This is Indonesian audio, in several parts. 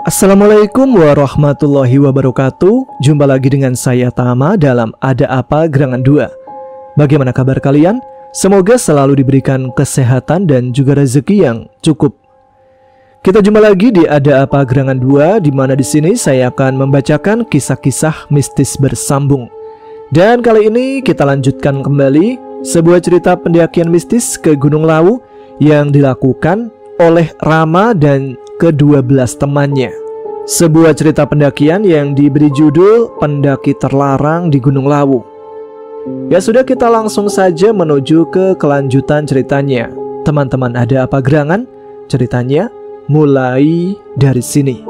Assalamualaikum warahmatullahi wabarakatuh. Jumpa lagi dengan saya Tama dalam Ada Apa Gerangan 2. Bagaimana kabar kalian? Semoga selalu diberikan kesehatan dan juga rezeki yang cukup. Kita jumpa lagi di Ada Apa Gerangan 2, di mana di sini saya akan membacakan kisah-kisah mistis bersambung. Dan kali ini kita lanjutkan kembali sebuah cerita pendakian mistis ke Gunung Lawu yang dilakukan oleh Rama dan ke-12 temannya. Sebuah cerita pendakian yang diberi judul Pendaki Terlarang di Gunung Lawu. Ya sudah, kita langsung saja menuju ke kelanjutan ceritanya. Teman-teman, ada apa gerangan? Ceritanya mulai dari sini.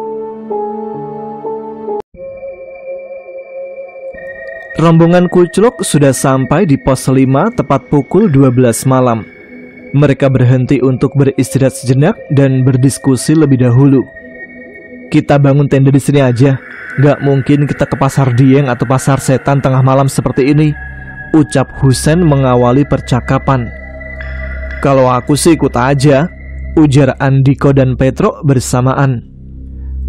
Rombongan Kucluk sudah sampai di pos 5 tepat pukul 12 malam. Mereka berhenti untuk beristirahat sejenak dan berdiskusi lebih dahulu. Kita bangun tenda di sini aja. Gak mungkin kita ke pasar Dieng atau pasar setan tengah malam seperti ini, ucap Husen mengawali percakapan. Kalau aku sih ikut aja, ujar Andiko dan Petro bersamaan.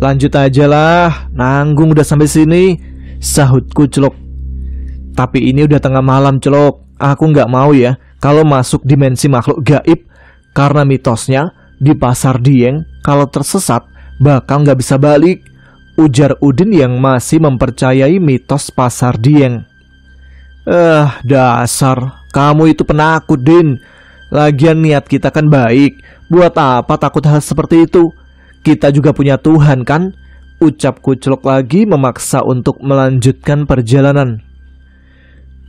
Lanjut aja lah, nanggung udah sampai sini, sahut Kucluk. Tapi ini udah tengah malam, Celok. Aku gak mau ya kalau masuk dimensi makhluk gaib, karena mitosnya di pasar Dieng kalau tersesat bakal gak bisa balik, ujar Udin yang masih mempercayai mitos pasar Dieng. Dasar kamu itu penakut, Din. Lagian niat kita kan baik, buat apa takut hal seperti itu? Kita juga punya Tuhan kan, ucap Kucluk lagi memaksa untuk melanjutkan perjalanan.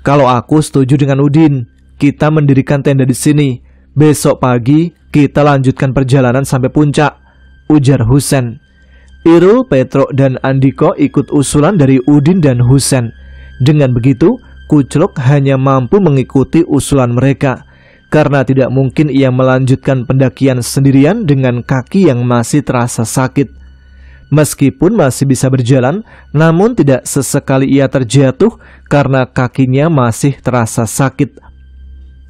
Kalau aku setuju dengan Udin, kita mendirikan tenda di sini. Besok pagi kita lanjutkan perjalanan sampai puncak, ujar Husen. Irul, Petro, dan Andiko ikut usulan dari Udin dan Husen. Dengan begitu, Kucluk hanya mampu mengikuti usulan mereka, karena tidak mungkin ia melanjutkan pendakian sendirian dengan kaki yang masih terasa sakit. Meskipun masih bisa berjalan, namun tidak sesekali ia terjatuh karena kakinya masih terasa sakit.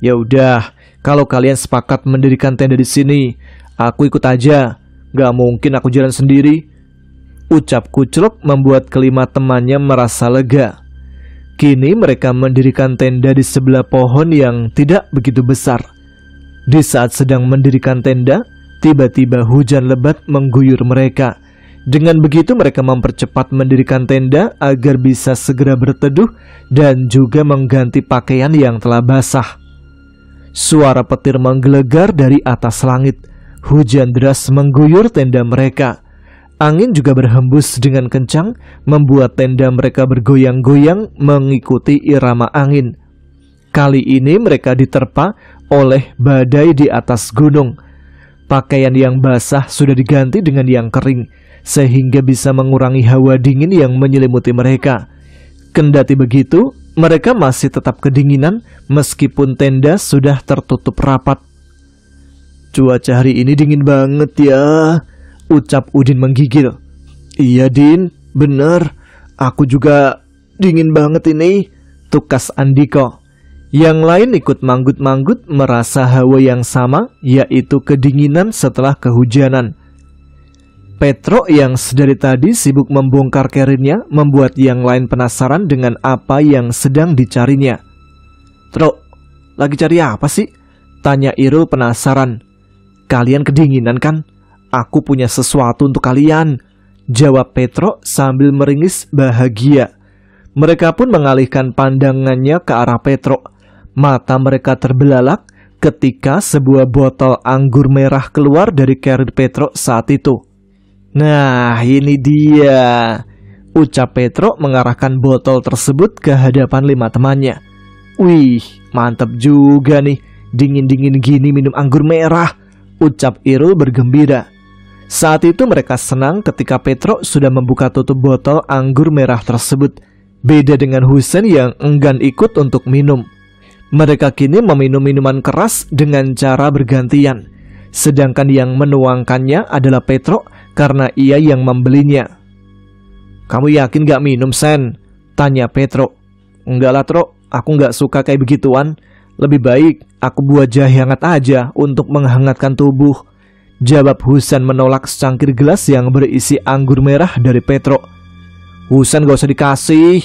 Ya udah, kalau kalian sepakat mendirikan tenda di sini, aku ikut aja. Gak mungkin aku jalan sendiri, ucap Kucluk membuat kelima temannya merasa lega. Kini mereka mendirikan tenda di sebelah pohon yang tidak begitu besar. Di saat sedang mendirikan tenda, tiba-tiba hujan lebat mengguyur mereka. Dengan begitu mereka mempercepat mendirikan tenda agar bisa segera berteduh dan juga mengganti pakaian yang telah basah. Suara petir menggelegar dari atas langit. Hujan deras mengguyur tenda mereka. Angin juga berhembus dengan kencang, membuat tenda mereka bergoyang-goyang mengikuti irama angin. Kali ini mereka diterpa oleh badai di atas gunung. Pakaian yang basah sudah diganti dengan yang kering, sehingga bisa mengurangi hawa dingin yang menyelimuti mereka. Kendati begitu, mereka masih tetap kedinginan meskipun tenda sudah tertutup rapat. Cuaca hari ini dingin banget ya, ucap Udin menggigil. Iya Din, bener. Aku juga dingin banget ini, tukas Andiko. Yang lain ikut manggut-manggut merasa hawa yang sama, yaitu kedinginan setelah kehujanan. Petro yang sedari tadi sibuk membongkar kerirnya membuat yang lain penasaran dengan apa yang sedang dicarinya. Tro, lagi cari apa sih? Tanya Irul penasaran. Kalian kedinginan kan? Aku punya sesuatu untuk kalian, jawab Petro sambil meringis bahagia. Mereka pun mengalihkan pandangannya ke arah Petro. Mata mereka terbelalak ketika sebuah botol anggur merah keluar dari kerir Petro saat itu. Nah, ini dia, ucap Petro mengarahkan botol tersebut ke hadapan lima temannya. Wih, mantap juga nih, dingin-dingin gini minum anggur merah, ucap Irul bergembira. Saat itu mereka senang ketika Petro sudah membuka tutup botol anggur merah tersebut. Beda dengan Husen yang enggan ikut untuk minum. Mereka kini meminum minuman keras dengan cara bergantian, sedangkan yang menuangkannya adalah Petro karena ia yang membelinya. Kamu yakin gak minum, Sen? Tanya Petro. Enggak lah, Tro. Aku gak suka kayak begituan. Lebih baik aku buat jahe hangat aja untuk menghangatkan tubuh, Jawab Husain menolak secangkir gelas yang berisi anggur merah dari Petro. Husain gak usah dikasih.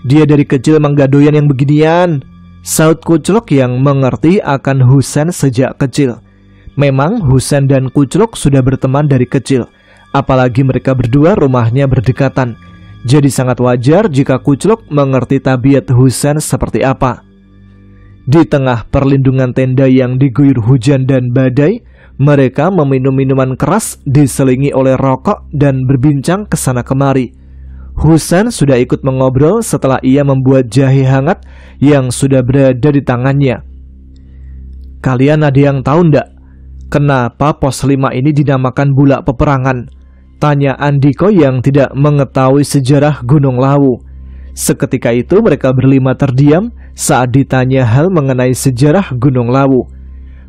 Dia dari kecil emang gak doyan yang beginian, saut Kuclok yang mengerti akan Husain sejak kecil. Memang Husain dan Kuclok sudah berteman dari kecil. Apalagi mereka berdua rumahnya berdekatan. Jadi sangat wajar jika Kuclok mengerti tabiat Husain seperti apa. Di tengah perlindungan tenda yang diguyur hujan dan badai, mereka meminum minuman keras diselingi oleh rokok dan berbincang kesana kemari. Husain sudah ikut mengobrol setelah ia membuat jahe hangat yang sudah berada di tangannya. Kalian ada yang tahu ndak kenapa pos 5 ini dinamakan Bulak Peperangan? Tanya Andiko yang tidak mengetahui sejarah Gunung Lawu. Seketika itu mereka berlima terdiam saat ditanya hal mengenai sejarah Gunung Lawu.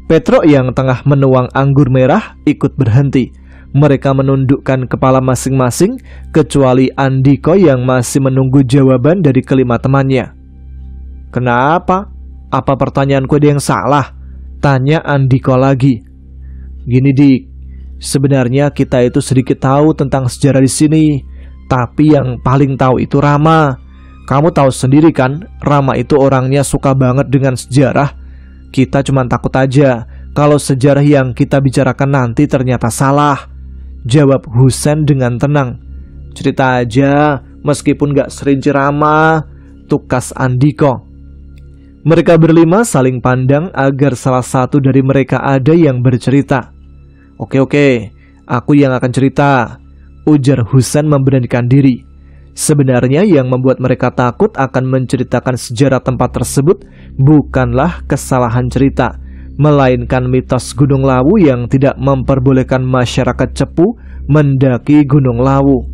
Petro yang tengah menuang anggur merah ikut berhenti. Mereka menundukkan kepala masing-masing, kecuali Andiko yang masih menunggu jawaban dari kelima temannya. Kenapa? Apa pertanyaanku ada yang salah? Tanya Andiko lagi. Gini Dik, sebenarnya kita itu sedikit tahu tentang sejarah di sini, tapi yang paling tahu itu Rama. Kamu tahu sendiri kan, Rama itu orangnya suka banget dengan sejarah. Kita cuma takut aja kalau sejarah yang kita bicarakan nanti ternyata salah. Jawab Husain dengan tenang. Cerita aja, meskipun gak serinci Rama, tukas Andiko. Mereka berlima saling pandang agar salah satu dari mereka ada yang bercerita. Oke, aku yang akan cerita, ujar Husain memberanikan diri. Sebenarnya yang membuat mereka takut akan menceritakan sejarah tempat tersebut bukanlah kesalahan cerita, melainkan mitos Gunung Lawu yang tidak memperbolehkan masyarakat Cepu mendaki Gunung Lawu.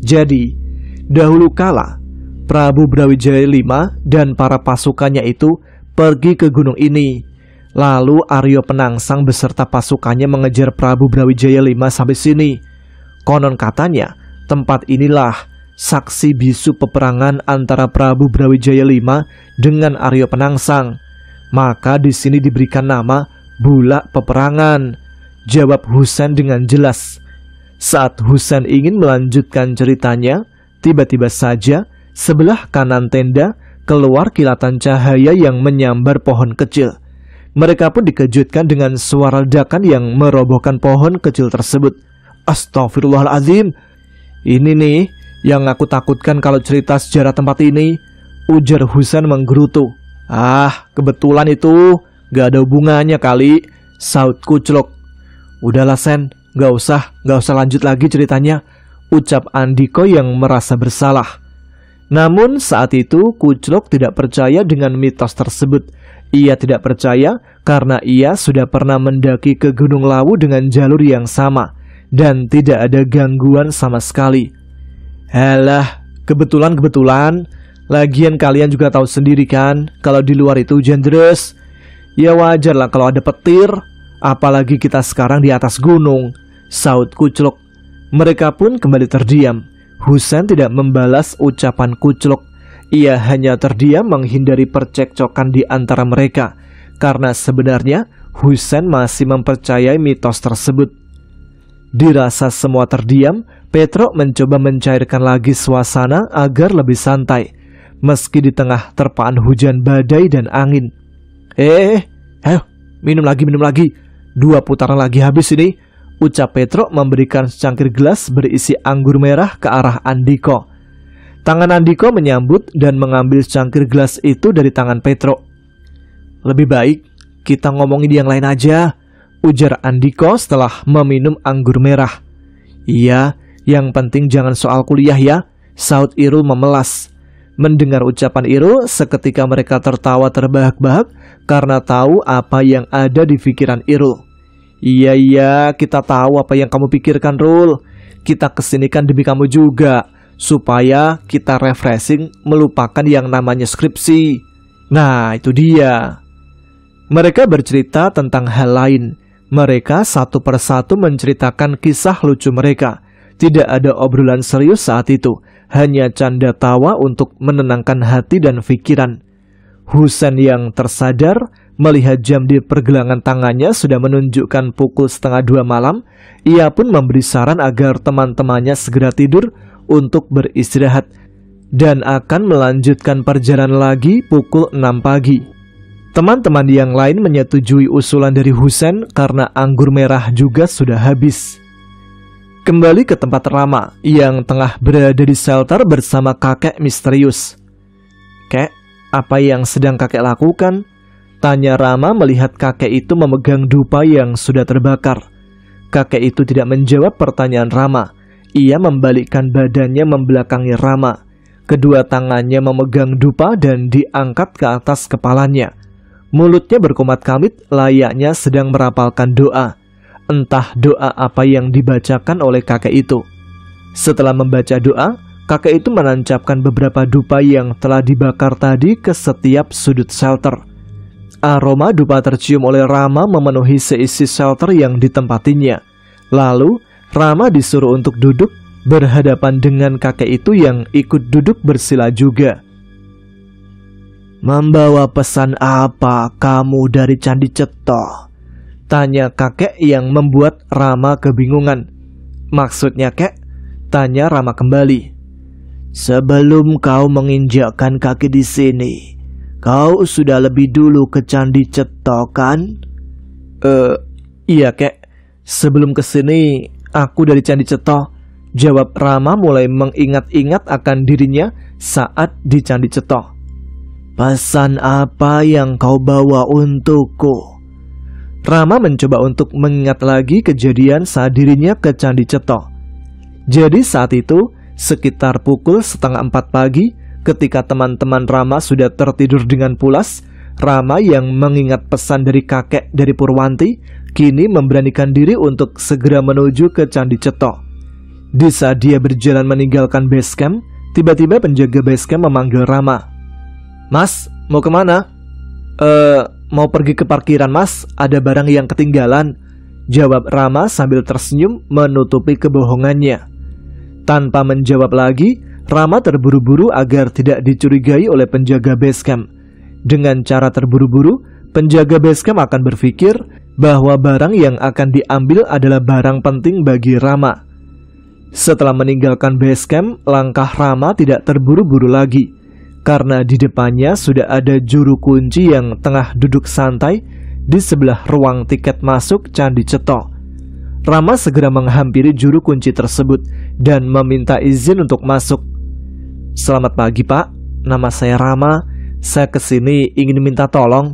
Jadi, dahulu kala, Prabu Brawijaya V dan para pasukannya itu pergi ke gunung ini. Lalu Aryo Penangsang beserta pasukannya mengejar Prabu Brawijaya V sampai sini. Konon katanya, tempat inilah saksi bisu peperangan antara Prabu Brawijaya V dengan Aryo Penangsang. Maka di sini diberikan nama Bulak Peperangan, jawab Husain dengan jelas. Saat Husain ingin melanjutkan ceritanya, tiba-tiba saja sebelah kanan tenda keluar kilatan cahaya yang menyambar pohon kecil. Mereka pun dikejutkan dengan suara ledakan yang merobohkan pohon kecil tersebut. Astagfirullahaladzim, ini nih yang aku takutkan kalau cerita sejarah tempat ini, ujar Husain menggerutu. Kebetulan itu gak ada hubungannya kali, saut Kuclok. Udahlah Sen, gak usah lanjut lagi ceritanya, ucap Andiko yang merasa bersalah. Namun saat itu Kuclok tidak percaya dengan mitos tersebut. Ia tidak percaya karena ia sudah pernah mendaki ke Gunung Lawu dengan jalur yang sama dan tidak ada gangguan sama sekali. Halah, kebetulan. Lagian kalian juga tahu sendiri kan, kalau di luar itu hujan deras. Ya wajar lah kalau ada petir, apalagi kita sekarang di atas gunung, saut Kuclok. Mereka pun kembali terdiam. Husain tidak membalas ucapan Kuclok. Ia hanya terdiam menghindari percekcokan di antara mereka, karena sebenarnya Husain masih mempercayai mitos tersebut. Dirasa semua terdiam, Petro mencoba mencairkan lagi suasana agar lebih santai, meski di tengah terpaan hujan badai dan angin. Ayo, minum lagi. 2 putaran lagi habis ini, ucap Petro memberikan secangkir gelas berisi anggur merah ke arah Andiko. Tangan Andiko menyambut dan mengambil secangkir gelas itu dari tangan Petro. Lebih baik kita ngomongin yang lain aja, ujar Andiko setelah meminum anggur merah. Iya, yang penting jangan soal kuliah ya, saut Irul memelas. Mendengar ucapan Irul, seketika mereka tertawa terbahak-bahak karena tahu apa yang ada di pikiran Irul. Iya, kita tahu apa yang kamu pikirkan, Rul. Kita kesini kan demi kamu juga, supaya kita refreshing melupakan yang namanya skripsi. Nah, itu dia. Mereka bercerita tentang hal lain. Mereka satu persatu menceritakan kisah lucu mereka. Tidak ada obrolan serius saat itu, hanya canda tawa untuk menenangkan hati dan pikiran. Husain yang tersadar Melihat jam di pergelangan tangannya sudah menunjukkan pukul 1:30 malam, ia pun memberi saran agar teman-temannya segera tidur untuk beristirahat dan akan melanjutkan perjalanan lagi pukul 6 pagi. Teman-teman yang lain menyetujui usulan dari Husein karena anggur merah juga sudah habis. Kembali ke tempat Rama yang tengah berada di shelter bersama kakek misterius. "Kek, apa yang sedang kakek lakukan?" tanya Rama melihat kakek itu memegang dupa yang sudah terbakar. Kakek itu tidak menjawab pertanyaan Rama. Ia membalikkan badannya membelakangi Rama. Kedua tangannya memegang dupa dan diangkat ke atas kepalanya. Mulutnya berkomat-kamit layaknya sedang merapalkan doa. Entah doa apa yang dibacakan oleh kakek itu. Setelah membaca doa, kakek itu menancapkan beberapa dupa yang telah dibakar tadi ke setiap sudut shelter. Aroma dupa tercium oleh Rama memenuhi seisi shelter yang ditempatinya. Lalu Rama disuruh untuk duduk berhadapan dengan kakek itu yang ikut duduk bersila juga. "Membawa pesan apa kamu dari Candi Cetha?" tanya kakek yang membuat Rama kebingungan. "Maksudnya, kek?" tanya Rama kembali. "Sebelum kau menginjakkan kaki di sini, kau sudah lebih dulu ke Candi Cetha, kan?" Iya, kek. Sebelum kesini, aku dari Candi Cetha," jawab Rama mulai mengingat-ingat akan dirinya saat di Candi Cetha. "Pesan apa yang kau bawa untukku?" Rama mencoba untuk mengingat lagi kejadian saat dirinya ke Candi Cetha. Jadi saat itu, sekitar pukul 3:30 pagi, ketika teman-teman Rama sudah tertidur dengan pulas, Rama yang mengingat pesan dari kakek dari Purwanti, kini memberanikan diri untuk segera menuju ke Candi Cetha. Di saat dia berjalan meninggalkan base camp, tiba-tiba penjaga base camp memanggil Rama. "Mas, mau kemana?" Mau pergi ke parkiran, mas. Ada barang yang ketinggalan," jawab Rama sambil tersenyum menutupi kebohongannya. Tanpa menjawab lagi, Rama terburu-buru agar tidak dicurigai oleh penjaga base camp. Dengan cara terburu-buru, penjaga base camp akan berpikir bahwa barang yang akan diambil adalah barang penting bagi Rama. Setelah meninggalkan base camp, langkah Rama tidak terburu-buru lagi, karena di depannya sudah ada juru kunci yang tengah duduk santai di sebelah ruang tiket masuk Candi Cetha. Rama segera menghampiri juru kunci tersebut dan meminta izin untuk masuk. "Selamat pagi, Pak. Nama saya Rama. Saya kesini ingin minta tolong."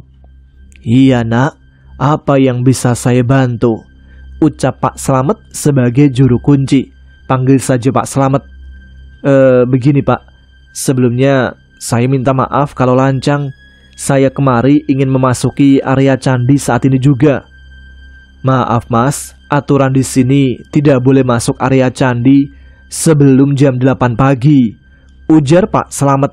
"Iya, nak. Apa yang bisa saya bantu?" ucap Pak Slamet sebagai juru kunci. "Panggil saja Pak Slamet." Begini, Pak. Sebelumnya saya minta maaf kalau lancang. Saya kemari ingin memasuki area candi saat ini juga." "Maaf, Mas. Aturan di sini tidak boleh masuk area candi sebelum jam 8 pagi," ujar Pak Slamet.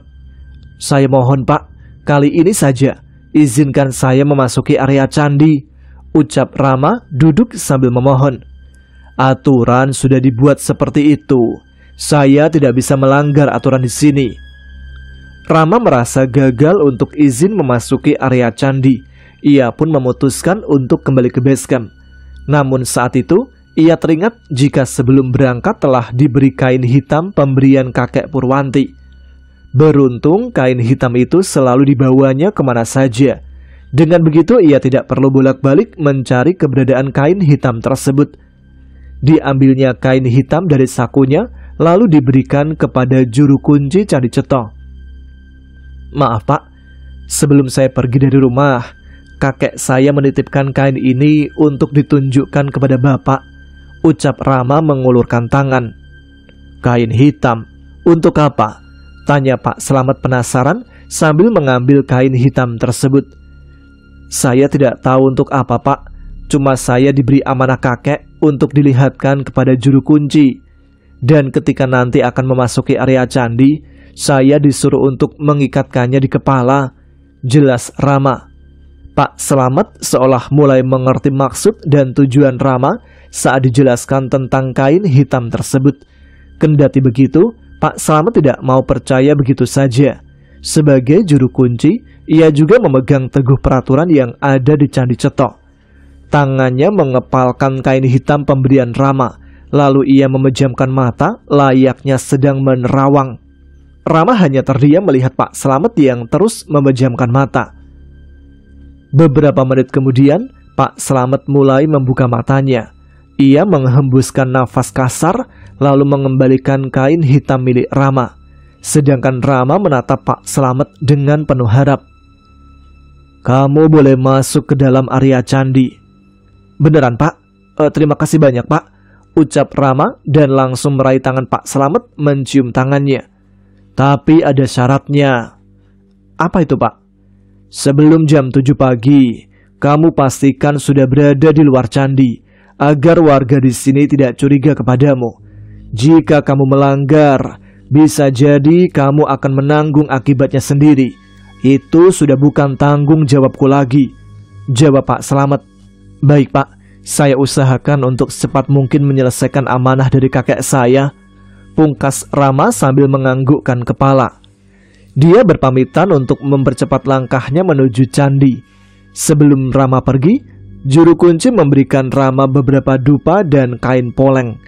"Saya mohon, Pak, kali ini saja izinkan saya memasuki area candi," ucap Rama duduk sambil memohon. "Aturan sudah dibuat seperti itu. Saya tidak bisa melanggar aturan di sini." Rama merasa gagal untuk izin memasuki area candi. Ia pun memutuskan untuk kembali ke base camp. Namun saat itu, ia teringat jika sebelum berangkat telah diberi kain hitam pemberian kakek Purwanti. Beruntung kain hitam itu selalu dibawanya kemana saja. Dengan begitu ia tidak perlu bolak-balik mencari keberadaan kain hitam tersebut. Diambilnya kain hitam dari sakunya, lalu diberikan kepada juru kunci Candi Cetha. "Maaf, Pak, sebelum saya pergi dari rumah, kakek saya menitipkan kain ini untuk ditunjukkan kepada Bapak," ucap Rama mengulurkan tangan. "Kain hitam? Untuk apa?" tanya Pak Slamet penasaran sambil mengambil kain hitam tersebut. "Saya tidak tahu untuk apa, Pak. Cuma saya diberi amanah kakek untuk dilihatkan kepada juru kunci. Dan ketika nanti akan memasuki area candi, saya disuruh untuk mengikatkannya di kepala," jelas Rama. Pak Slamet seolah mulai mengerti maksud dan tujuan Rama saat dijelaskan tentang kain hitam tersebut. Kendati begitu, Pak Slamet tidak mau percaya begitu saja. Sebagai juru kunci, ia juga memegang teguh peraturan yang ada di Candi Ceto. Tangannya mengepalkan kain hitam pemberian Rama, lalu ia memejamkan mata layaknya sedang menerawang. Rama hanya terdiam melihat Pak Slamet yang terus memejamkan mata. Beberapa menit kemudian, Pak Slamet mulai membuka matanya. Ia menghembuskan nafas kasar, lalu mengembalikan kain hitam milik Rama. Sedangkan Rama menatap Pak Slamet dengan penuh harap. "Kamu boleh masuk ke dalam area candi." "Beneran, Pak? Terima kasih banyak, Pak," ucap Rama dan langsung meraih tangan Pak Slamet mencium tangannya. "Tapi ada syaratnya." "Apa itu, Pak?" "Sebelum jam 7 pagi, kamu pastikan sudah berada di luar candi, agar warga di sini tidak curiga kepadamu. Jika kamu melanggar, bisa jadi kamu akan menanggung akibatnya sendiri. Itu sudah bukan tanggung jawabku lagi," jawab Pak Slamet. "Baik, Pak, saya usahakan untuk secepat mungkin menyelesaikan amanah dari kakek saya," pungkas Rama sambil menganggukkan kepala. Dia berpamitan untuk mempercepat langkahnya menuju candi. Sebelum Rama pergi, juru kunci memberikan Rama beberapa dupa dan kain poleng.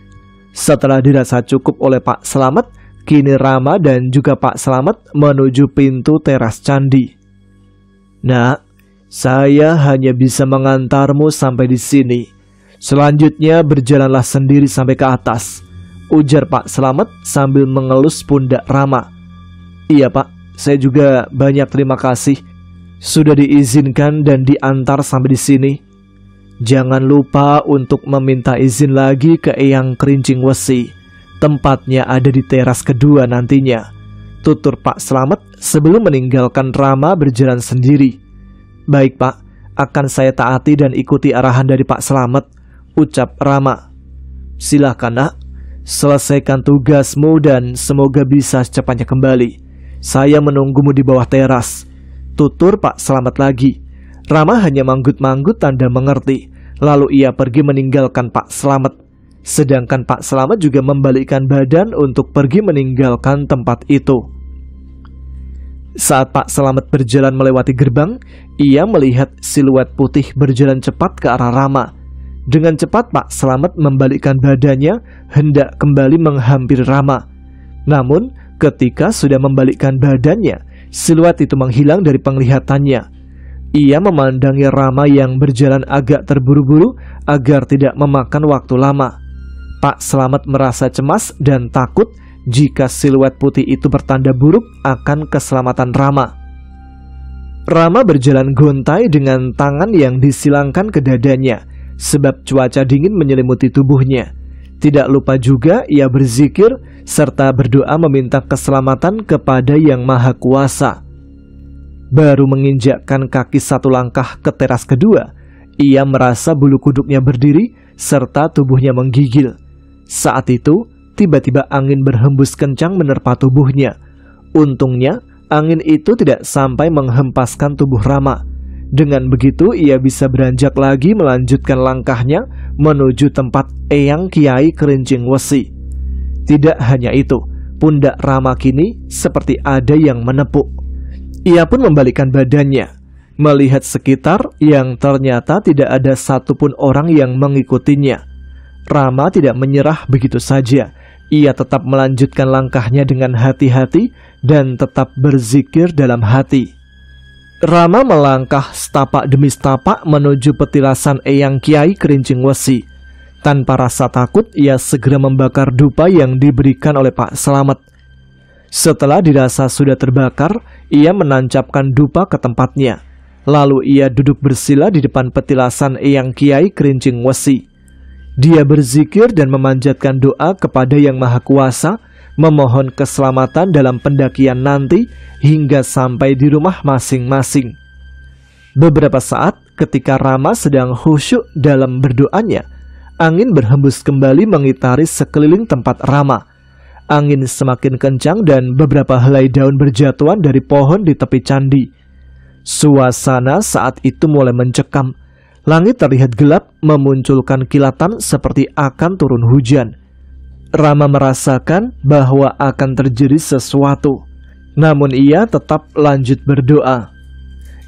Setelah dirasa cukup oleh Pak Slamet, kini Rama dan juga Pak Slamet menuju pintu teras candi. "Nak, saya hanya bisa mengantarmu sampai di sini. Selanjutnya berjalanlah sendiri sampai ke atas," ujar Pak Slamet sambil mengelus pundak Rama. "Iya, Pak, saya juga banyak terima kasih sudah diizinkan dan diantar sampai di sini. Jangan lupa untuk meminta izin lagi ke Eyang Kerincing Wesi. Tempatnya ada di teras kedua nantinya," tutur Pak Slamet sebelum meninggalkan Rama berjalan sendiri. "Baik, Pak, akan saya taati dan ikuti arahan dari Pak Slamet," ucap Rama. "Silahkan, Nak, selesaikan tugasmu dan semoga bisa secepatnya kembali. Saya menunggumu di bawah teras," tutur Pak Slamet lagi. Rama hanya manggut-manggut tanda mengerti, lalu ia pergi meninggalkan Pak Slamet. Sedangkan Pak Slamet juga membalikkan badan untuk pergi meninggalkan tempat itu. Saat Pak Slamet berjalan melewati gerbang, ia melihat siluet putih berjalan cepat ke arah Rama. Dengan cepat Pak Slamet membalikkan badannya hendak kembali menghampiri Rama. Namun ketika sudah membalikkan badannya, siluet itu menghilang dari penglihatannya. Ia memandangi Rama yang berjalan agak terburu-buru agar tidak memakan waktu lama. Pak Slamet merasa cemas dan takut jika siluet putih itu bertanda buruk akan keselamatan Rama. Rama berjalan gontai dengan tangan yang disilangkan ke dadanya, sebab cuaca dingin menyelimuti tubuhnya. Tidak lupa juga ia berzikir serta berdoa meminta keselamatan kepada Yang Maha Kuasa. Baru menginjakkan kaki satu langkah ke teras kedua, ia merasa bulu kuduknya berdiri serta tubuhnya menggigil. Saat itu, tiba-tiba angin berhembus kencang menerpa tubuhnya. Untungnya, angin itu tidak sampai menghempaskan tubuh Rama. Dengan begitu, ia bisa beranjak lagi melanjutkan langkahnya menuju tempat Eyang Kiai Kerincing Wesi. Tidak hanya itu, pundak Rama kini seperti ada yang menepuk. Ia pun membalikkan badannya, melihat sekitar yang ternyata tidak ada satupun orang yang mengikutinya. Rama tidak menyerah begitu saja. Ia tetap melanjutkan langkahnya dengan hati-hati dan tetap berzikir dalam hati. Rama melangkah setapak demi setapak menuju petilasan Eyang Kiai Kerincing Wesi. Tanpa rasa takut, ia segera membakar dupa yang diberikan oleh Pak Slamet. Setelah dirasa sudah terbakar, ia menancapkan dupa ke tempatnya. Lalu ia duduk bersila di depan petilasan Eyang Kiai Kerincing Wesi. Dia berzikir dan memanjatkan doa kepada Yang Maha Kuasa, memohon keselamatan dalam pendakian nanti hingga sampai di rumah masing-masing. Beberapa saat ketika Rama sedang khusyuk dalam berdoanya, angin berhembus kembali mengitari sekeliling tempat Rama. Angin semakin kencang dan beberapa helai daun berjatuhan dari pohon di tepi candi. Suasana saat itu mulai mencekam. Langit terlihat gelap, memunculkan kilatan seperti akan turun hujan. Rama merasakan bahwa akan terjadi sesuatu. Namun ia tetap lanjut berdoa.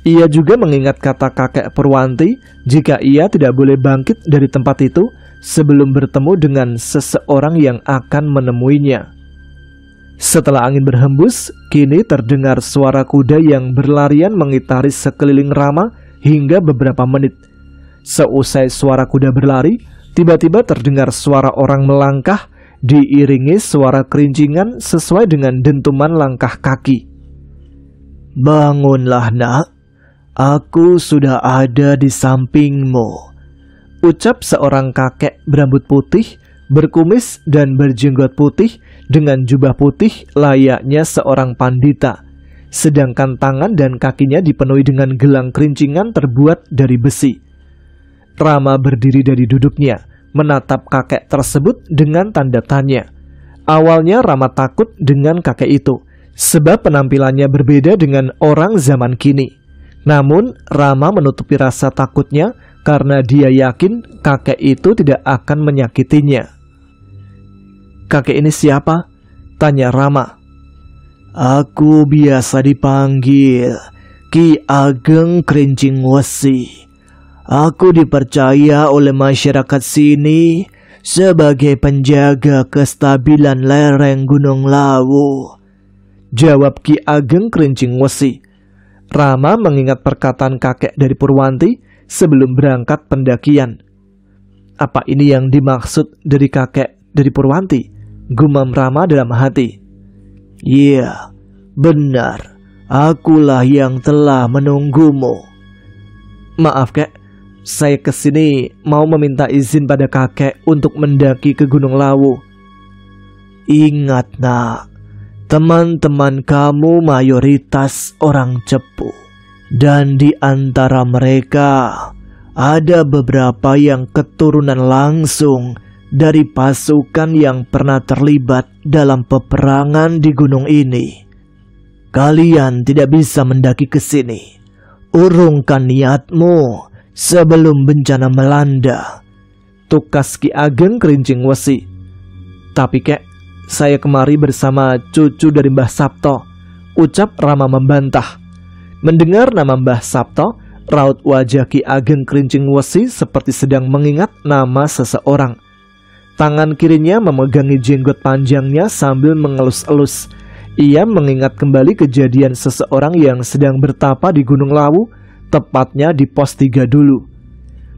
Ia juga mengingat kata kakek Purwanti jika ia tidak boleh bangkit dari tempat itu sebelum bertemu dengan seseorang yang akan menemuinya. Setelah angin berhembus, kini terdengar suara kuda yang berlarian mengitari sekeliling Rama hingga beberapa menit. Seusai suara kuda berlari, tiba-tiba terdengar suara orang melangkah diiringi suara kerincingan sesuai dengan dentuman langkah kaki. "Bangunlah, nak. Aku sudah ada di sampingmu," ucap seorang kakek berambut putih, berkumis dan berjenggot putih dengan jubah putih layaknya seorang pandita, sedangkan tangan dan kakinya dipenuhi dengan gelang kerincingan terbuat dari besi. Rama berdiri dari duduknya, menatap kakek tersebut dengan tanda tanya. Awalnya Rama takut dengan kakek itu, sebab penampilannya berbeda dengan orang zaman kini. Namun Rama menutupi rasa takutnya karena dia yakin kakek itu tidak akan menyakitinya. "Kakek ini siapa?" tanya Rama. "Aku biasa dipanggil Ki Ageng Krincing Wesi. Aku dipercaya oleh masyarakat sini sebagai penjaga kestabilan lereng Gunung Lawu," jawab Ki Ageng Krincing Wesi. Rama mengingat perkataan kakek dari Purwanti sebelum berangkat pendakian. Apa ini yang dimaksud dari kakek dari Purwanti? Gumam Rama dalam hati. "Iya, benar. Akulah yang telah menunggumu." "Maaf, kek. Saya kesini mau meminta izin pada kakek untuk mendaki ke Gunung Lawu." "Ingat, nak. Teman-teman kamu mayoritas orang Cepu, dan di antara mereka ada beberapa yang keturunan langsung dari pasukan yang pernah terlibat dalam peperangan di gunung ini. Kalian tidak bisa mendaki ke sini. Urungkan niatmu sebelum bencana melanda," tukas Ki Ageng Krincing Wesi. "Tapi kek, saya kemari bersama cucu dari Mbah Sabto," ucap Rama membantah. Mendengar nama Mbah Sabto, raut wajah Ki Ageng Krincing Wesi seperti sedang mengingat nama seseorang. Tangan kirinya memegangi jenggot panjangnya sambil mengelus-elus. Ia mengingat kembali kejadian seseorang yang sedang bertapa di Gunung Lawu, tepatnya di pos 3 dulu.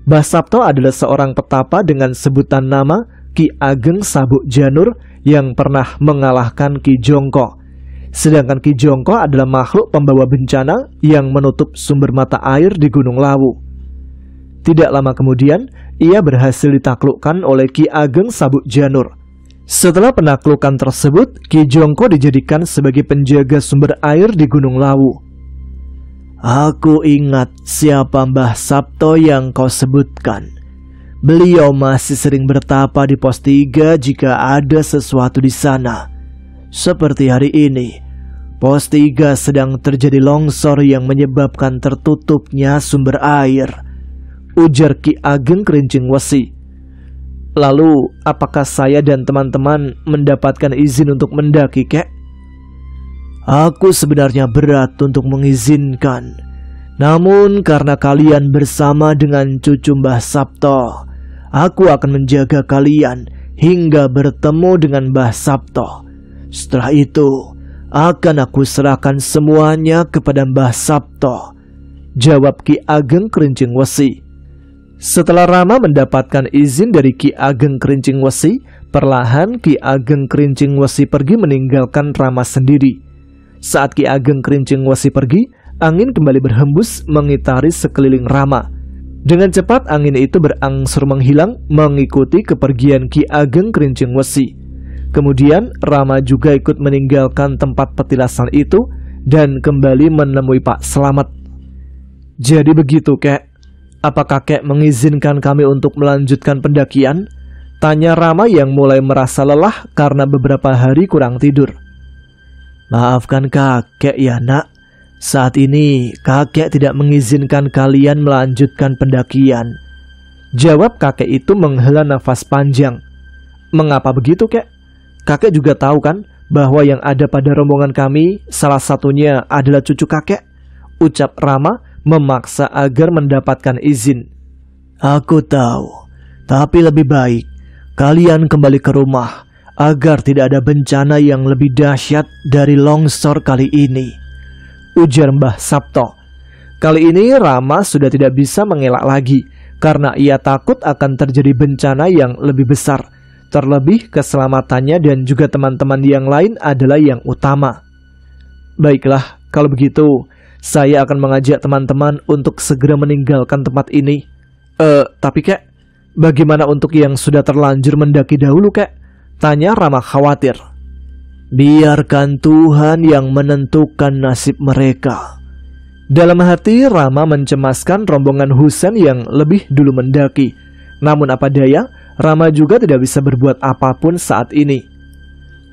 Mbah Sabto adalah seorang petapa dengan sebutan nama Ki Ageng Sabuk Janur yang pernah mengalahkan Ki Jongko. Sedangkan Ki Jongko adalah makhluk pembawa bencana yang menutup sumber mata air di Gunung Lawu. Tidak lama kemudian, ia berhasil ditaklukkan oleh Ki Ageng Sabuk Janur. Setelah penaklukan tersebut, Ki Jongko dijadikan sebagai penjaga sumber air di Gunung Lawu. "Aku ingat siapa Mbah Sabto yang kau sebutkan. Beliau masih sering bertapa di pos 3 jika ada sesuatu di sana. Seperti hari ini, pos 3 sedang terjadi longsor yang menyebabkan tertutupnya sumber air," ujar Ki Ageng Krincing Wesi. "Lalu, apakah saya dan teman-teman mendapatkan izin untuk mendaki, kek?" "Aku sebenarnya berat untuk mengizinkan. Namun karena kalian bersama dengan cucu Mbah Sabto, aku akan menjaga kalian hingga bertemu dengan Mbah Sabto. Setelah itu, akan aku serahkan semuanya kepada Mbah Sabto," jawab Ki Ageng Krincing Wesi. Setelah Rama mendapatkan izin dari Ki Ageng Krincing Wesi, perlahan Ki Ageng Krincing Wesi pergi meninggalkan Rama sendiri. Saat Ki Ageng Krincing Wesi pergi, angin kembali berhembus mengitari sekeliling Rama. Dengan cepat angin itu berangsur menghilang mengikuti kepergian Ki Ageng Krincing Wesi. Kemudian Rama juga ikut meninggalkan tempat petilasan itu dan kembali menemui Pak Slamet. "Jadi begitu, kek. Apa kakek mengizinkan kami untuk melanjutkan pendakian?" tanya Rama yang mulai merasa lelah karena beberapa hari kurang tidur. "Maafkan kakek ya, nak. Saat ini kakek tidak mengizinkan kalian melanjutkan pendakian," jawab kakek itu menghela nafas panjang. "Mengapa begitu, kek? Kakek juga tahu kan bahwa yang ada pada rombongan kami salah satunya adalah cucu kakek, ucap Rama memaksa agar mendapatkan izin. Aku tahu, tapi lebih baik kalian kembali ke rumah agar tidak ada bencana yang lebih dahsyat dari longsor kali ini, ujar Mbah Sabto. Kali ini Rama sudah tidak bisa mengelak lagi karena ia takut akan terjadi bencana yang lebih besar. Terlebih keselamatannya dan juga teman-teman yang lain adalah yang utama. Baiklah, kalau begitu saya akan mengajak teman-teman untuk segera meninggalkan tempat ini. Tapi kek, bagaimana untuk yang sudah terlanjur mendaki dahulu kek? Tanya Rama khawatir. Biarkan Tuhan yang menentukan nasib mereka. Dalam hati Rama mencemaskan rombongan Husain yang lebih dulu mendaki. Namun apa daya, Rama juga tidak bisa berbuat apapun saat ini.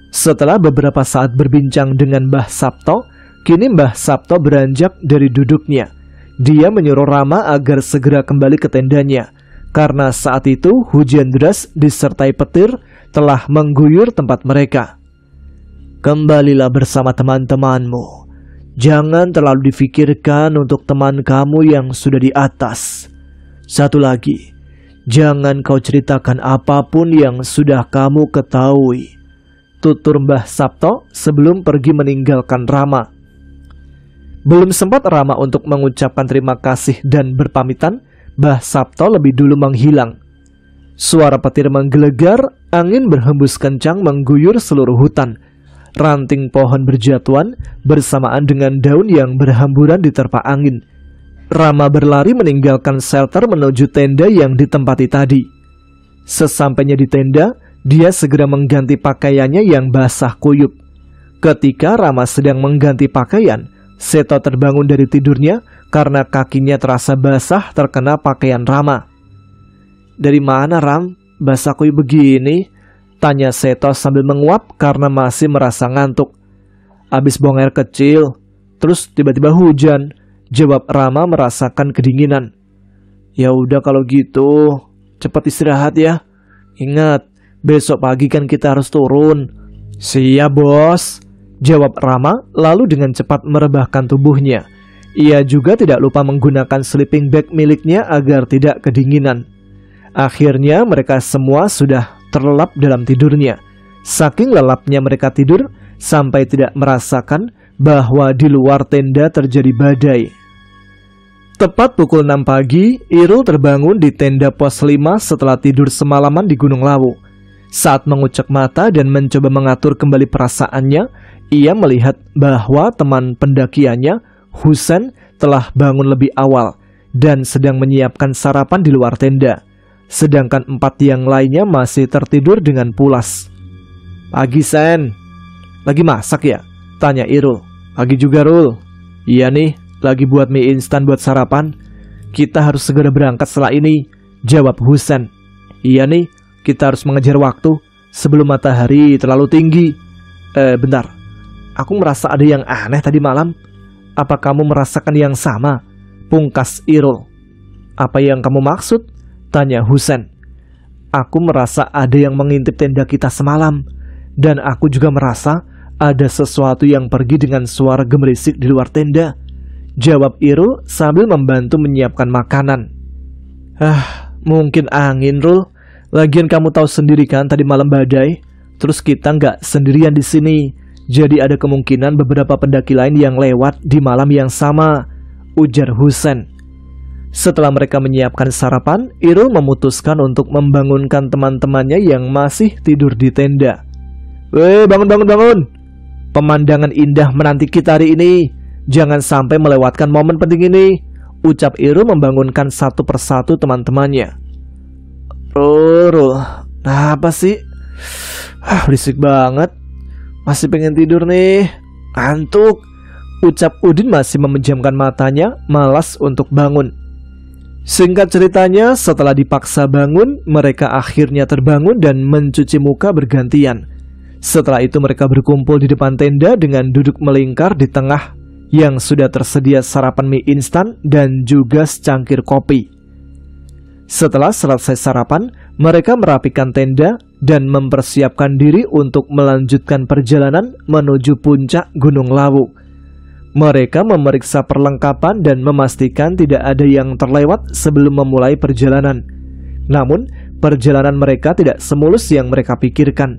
Setelah beberapa saat berbincang dengan Mbah Sabto, kini Mbah Sabto beranjak dari duduknya. Dia menyuruh Rama agar segera kembali ke tendanya, karena saat itu hujan deras disertai petir telah mengguyur tempat mereka. Kembalilah bersama teman-temanmu. Jangan terlalu difikirkan untuk teman kamu yang sudah di atas. Satu lagi, jangan kau ceritakan apapun yang sudah kamu ketahui, tutur Mbah Sabto sebelum pergi meninggalkan Rama. Belum sempat Rama untuk mengucapkan terima kasih dan berpamitan, Mbah Sabto lebih dulu menghilang. Suara petir menggelegar, angin berhembus kencang mengguyur seluruh hutan. Ranting pohon berjatuhan bersamaan dengan daun yang berhamburan diterpa angin. Rama berlari meninggalkan shelter menuju tenda yang ditempati tadi. Sesampainya di tenda, dia segera mengganti pakaiannya yang basah kuyup. Ketika Rama sedang mengganti pakaian, Seto terbangun dari tidurnya karena kakinya terasa basah terkena pakaian Rama. Dari mana Ram? Basah kuyup begini? Tanya Seto sambil menguap karena masih merasa ngantuk. Abis buang air kecil, terus tiba-tiba hujan, jawab Rama merasakan kedinginan. Ya udah kalau gitu, cepat istirahat ya. Ingat, besok pagi kan kita harus turun. Siap bos, jawab Rama lalu dengan cepat merebahkan tubuhnya. Ia juga tidak lupa menggunakan sleeping bag miliknya agar tidak kedinginan. Akhirnya mereka semua sudah terlelap dalam tidurnya. Saking lelapnya mereka tidur sampai tidak merasakan bahwa di luar tenda terjadi badai. Tepat pukul 6 pagi, Irul terbangun di tenda pos 5 setelah tidur semalaman di Gunung Lawu. Saat mengucek mata dan mencoba mengatur kembali perasaannya, ia melihat bahwa teman pendakiannya, Husain, telah bangun lebih awal dan sedang menyiapkan sarapan di luar tenda. Sedangkan 4 yang lainnya masih tertidur dengan pulas. Pagi Sen, lagi masak ya? Tanya Irul. Pagi juga Rul. Iya nih, lagi buat mie instan buat sarapan. Kita harus segera berangkat setelah ini, jawab Husain. Iya nih, kita harus mengejar waktu sebelum matahari terlalu tinggi. Bentar, aku merasa ada yang aneh tadi malam. Apa kamu merasakan yang sama? Pungkas Irul. Apa yang kamu maksud? Tanya Husain. Aku merasa ada yang mengintip tenda kita semalam. Dan aku juga merasa ada sesuatu yang pergi dengan suara gemerisik di luar tenda, jawab Irul sambil membantu menyiapkan makanan. Mungkin angin Rul. Lagian kamu tahu sendiri kan tadi malam badai. Terus kita nggak sendirian di sini. Jadi ada kemungkinan beberapa pendaki lain yang lewat di malam yang sama, ujar Husain. Setelah mereka menyiapkan sarapan, Irul memutuskan untuk membangunkan teman-temannya yang masih tidur di tenda. Weh, bangun. Pemandangan indah menanti kita hari ini. Jangan sampai melewatkan momen penting ini, ucap Irul membangunkan satu persatu teman-temannya. Rul, apa sih? Berisik banget. Masih pengen tidur nih. Ngantuk, ucap Udin masih memejamkan matanya, malas untuk bangun. Singkat ceritanya, setelah dipaksa bangun, mereka akhirnya terbangun dan mencuci muka bergantian. Setelah itu mereka berkumpul di depan tenda dengan duduk melingkar di tengah yang sudah tersedia sarapan mie instan dan juga secangkir kopi. Setelah selesai sarapan, mereka merapikan tenda dan mempersiapkan diri untuk melanjutkan perjalanan menuju puncak Gunung Lawu. Mereka memeriksa perlengkapan dan memastikan tidak ada yang terlewat sebelum memulai perjalanan. Namun, perjalanan mereka tidak semulus yang mereka pikirkan.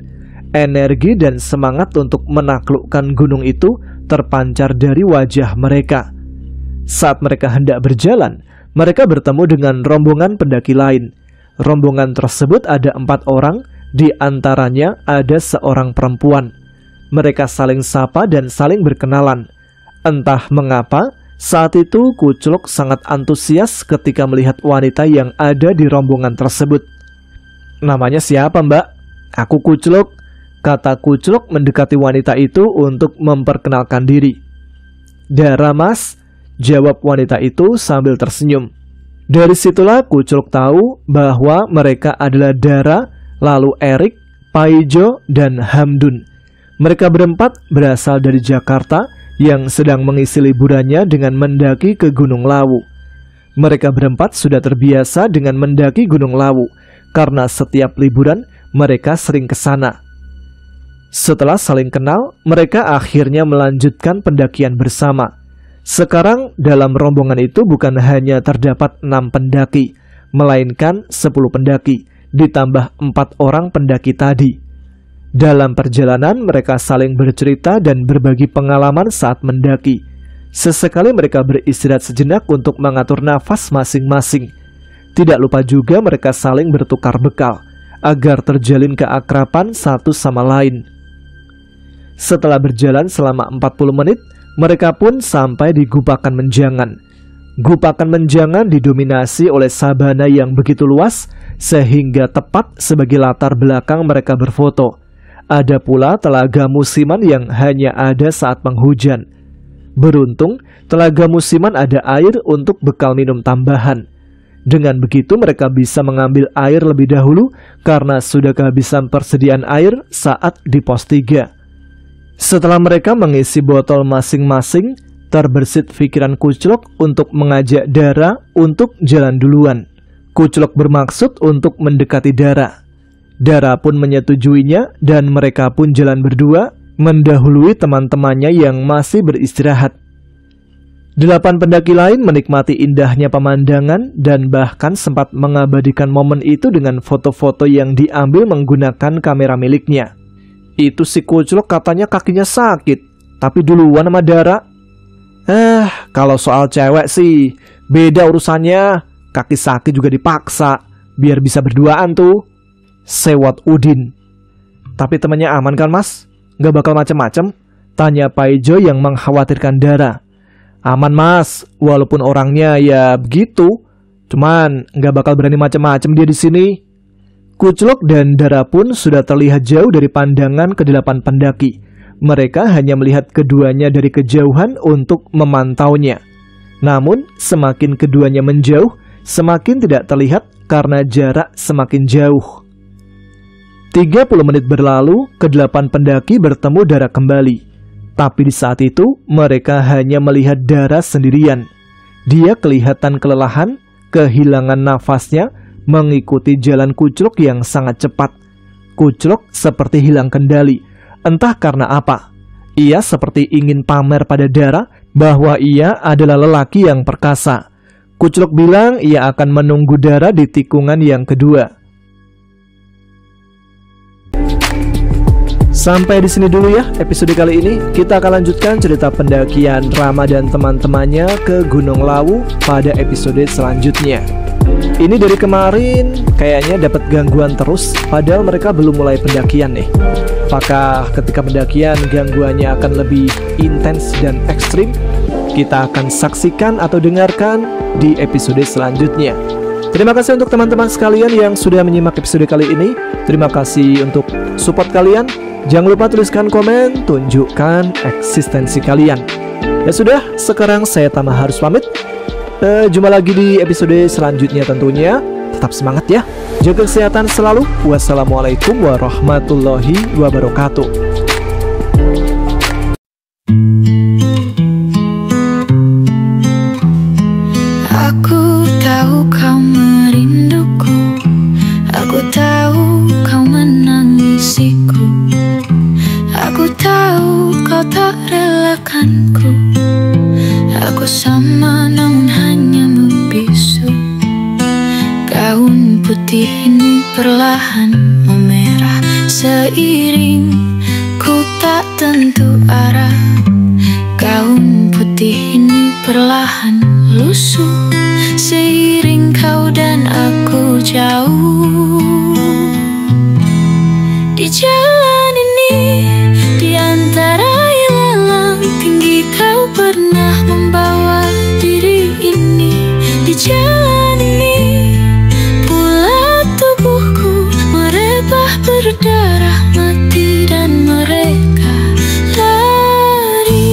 Energi dan semangat untuk menaklukkan gunung itu terpancar dari wajah mereka. Saat mereka hendak berjalan, mereka bertemu dengan rombongan pendaki lain. Rombongan tersebut ada 4 orang, di antaranya ada seorang perempuan. Mereka saling sapa dan saling berkenalan. Entah mengapa, saat itu Kuclok sangat antusias ketika melihat wanita yang ada di rombongan tersebut. "Namanya siapa, Mbak?" "Aku Kuclok," kata Kuclok mendekati wanita itu untuk memperkenalkan diri. "Dara, Mas," jawab wanita itu sambil tersenyum. Dari situlah Kuclok tahu bahwa mereka adalah Dara, lalu Erik, Paijo, dan Hamdun. Mereka berempat berasal dari Jakarta yang sedang mengisi liburannya dengan mendaki ke Gunung Lawu. Mereka berempat sudah terbiasa dengan mendaki Gunung Lawu karena setiap liburan mereka sering ke sana. Setelah saling kenal, mereka akhirnya melanjutkan pendakian bersama. Sekarang dalam rombongan itu bukan hanya terdapat 6 pendaki, melainkan 10 pendaki, ditambah 4 orang pendaki tadi. Dalam perjalanan mereka saling bercerita dan berbagi pengalaman saat mendaki. Sesekali mereka beristirahat sejenak untuk mengatur nafas masing-masing. Tidak lupa juga mereka saling bertukar bekal, agar terjalin keakraban satu sama lain. Setelah berjalan selama 40 menit, mereka pun sampai di Gupakan Menjangan. Gupakan Menjangan didominasi oleh sabana yang begitu luas, sehingga tepat sebagai latar belakang mereka berfoto. Ada pula telaga musiman yang hanya ada saat penghujan. Beruntung, telaga musiman ada air untuk bekal minum tambahan. Dengan begitu mereka bisa mengambil air lebih dahulu karena sudah kehabisan persediaan air saat di pos 3. Setelah mereka mengisi botol masing-masing, terbersit pikiran Kuclok untuk mengajak Dara untuk jalan duluan. Kuclok bermaksud untuk mendekati Dara. Dara pun menyetujuinya dan mereka pun jalan berdua mendahului teman-temannya yang masih beristirahat. 8 pendaki lain menikmati indahnya pemandangan dan bahkan sempat mengabadikan momen itu dengan foto-foto yang diambil menggunakan kamera miliknya. Itu si Kuclok katanya kakinya sakit, tapi duluan sama Dara. Kalau soal cewek sih beda urusannya. Kaki sakit juga dipaksa biar bisa berduaan tuh, sewot Udin. "Tapi temannya aman kan, Mas? Gak bakal macem-macem?" tanya Paijo yang mengkhawatirkan Dara. "Aman, Mas, walaupun orangnya ya begitu. Cuman gak bakal berani macem-macem dia di sini." Kuclok dan Dara pun sudah terlihat jauh dari pandangan ke-8 pendaki. Mereka hanya melihat keduanya dari kejauhan untuk memantaunya. Namun, semakin keduanya menjauh, semakin tidak terlihat karena jarak semakin jauh. 30 menit berlalu, ke-8 pendaki bertemu Dara kembali. Tapi di saat itu, mereka hanya melihat Dara sendirian. Dia kelihatan kelelahan, kehilangan nafasnya, mengikuti jalan Kuclok yang sangat cepat. Kuclok seperti hilang kendali, entah karena apa. Ia seperti ingin pamer pada Dara bahwa ia adalah lelaki yang perkasa. Kuclok bilang ia akan menunggu Dara di tikungan yang kedua. Sampai di sini dulu ya episode kali ini. Kita akan lanjutkan cerita pendakian Rama dan teman-temannya ke Gunung Lawu pada episode selanjutnya. Ini dari kemarin kayaknya dapat gangguan terus, padahal mereka belum mulai pendakian nih. Apakah ketika pendakian gangguannya akan lebih intens dan ekstrim? Kita akan saksikan atau dengarkan di episode selanjutnya. Terima kasih untuk teman-teman sekalian yang sudah menyimak episode kali ini. Terima kasih untuk support kalian. Jangan lupa tuliskan komen, tunjukkan eksistensi kalian. Ya sudah, sekarang saya Tama harus pamit. Jumpa lagi di episode selanjutnya tentunya. Tetap semangat ya. Jaga kesehatan selalu. Wassalamualaikum warahmatullahi wabarakatuh. Aku tahu kau merinduku, aku tahu kau menang. Aku sama namun hanya membisu. Gaun putih ini perlahan memerah seiring ku tak tentu arah. Gaun putih ini perlahan lusuh seiring kau dan aku jauh. Di jalan ini, di antara ilalang tinggi kau pernah membawa diri ini. Di jalan ini pula tubuhku merebah berdarah mati dan mereka lari.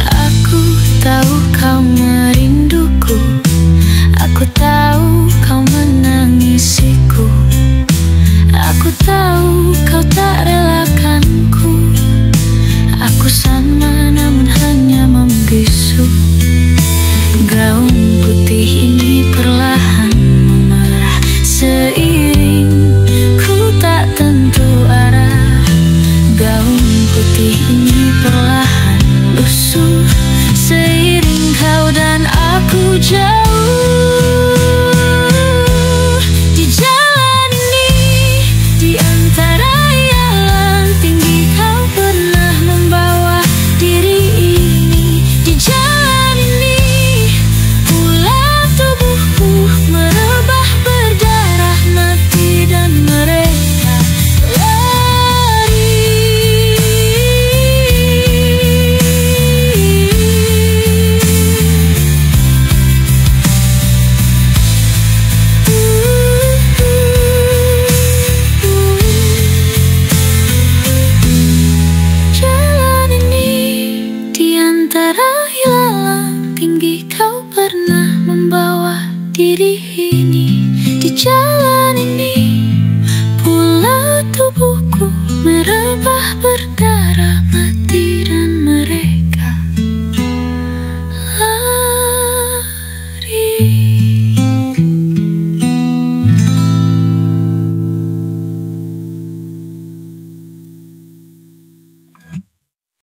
Aku tahu kau merinduku, aku tahu kau menangisiku, aku tahu kau tak relakanku. Aku sama namun hanya membisu. Gaun putih ini perlahan memerah seiring ku tak tentu arah. Gaun putih ini perlahan lusuh seiring kau dan aku jauh. Di jalan ini, di antara ialang tinggi kau pernah membawa diri ini. Di jalan ini pula tubuhku merebah berdarah mati dan mereka lari. Jalan ini, di antara ilalang tinggi kau pernah membawa diri.